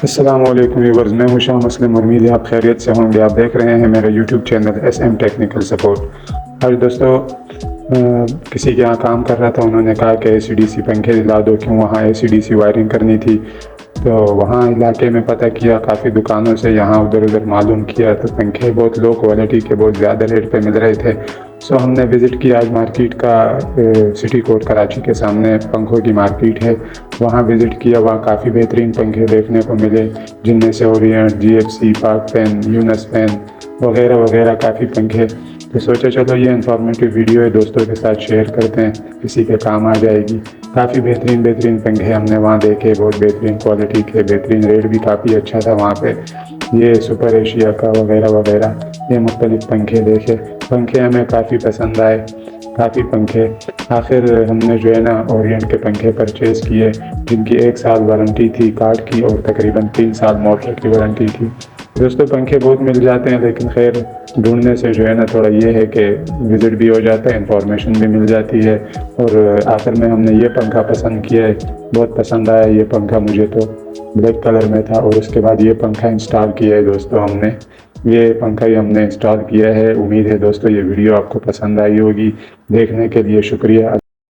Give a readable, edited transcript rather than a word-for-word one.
السلام علیکم ویورز، میں ہوں شاہ مسلم، امید ہے آپ خیریت سے ہوں گے۔ آپ دیکھ رہے ہیں میرا YouTube channel S M technical support. آج دوستو کسی کے یہاں کام کر رہا تھا، انہوں نے کہا کہ اے سی ڈی سی پنکھے دلا دو، کیوں وہاں اے سی ڈی سی وائرنگ کرنی تھی۔ تو وہاں علاقے میں پتہ کیا، کافی دکانوں سے یہاں ادھر معلوم کیا، تو پنکھے بہت لو کوالٹی کے بہت زیادہ ریٹ پہ مل رہے تھے۔ ہم نے وزٹ کیا آج مارکیٹ کا، سٹی کوٹ کراچی کے سامنے پنکھوں کی مارکیٹ ہے، وہاں وزٹ کیا۔ وہاں کافی بہترین پنکھے دیکھنے کو ملے، جن میں سے اورینٹ، جی ایف سی، پاک فین، یونس فین وغیرہ وغیرہ کافی پنکھے۔ تو سوچا چلو یہ انفارمیٹیو ویڈیو ہے، دوستوں کے ساتھ شیئر کرتے ہیں، کسی کے کام آ جائے گی۔ کافی بہترین پنکھے ہم نے وہاں دیکھے، بہت بہترین کوالٹی کے، بہترین ریٹ بھی کافی اچھا تھا وہاں پہ۔ یہ سپر ایشیا کا وغیرہ وغیرہ، یہ مختلف پنکھے دیکھے، پنکھے ہمیں کافی پسند آئے، کافی پنکھے۔ آخر ہم نے جو ہے نا اورینٹ کے پنکھے پرچیز کیے، جن کی 1 سال وارنٹی تھی کارڈ کی، اور تقریباً 3 سال موٹر کی وارنٹی تھی۔ دوستوں پنکھے بہت مل جاتے ہیں، لیکن خیر ڈھونڈنے سے جو ہے نا تھوڑا یہ ہے کہ وزٹ بھی ہو جاتا ہے، انفارمیشن بھی مل جاتی ہے۔ اور آخر میں ہم نے یہ پنکھا پسند کیا ہے، بہت پسند آیا یہ پنکھا مجھے، تو بلیک کلر میں تھا۔ اور اس کے بعد یہ پنکھا انسٹال کیا ہے دوستو ہم نے، یہ پنکھا ہی ہم نے انسٹال کیا ہے۔ امید ہے دوستو یہ ویڈیو آپ کو پسند آئی ہوگی۔ دیکھنے کے لیے شکریہ۔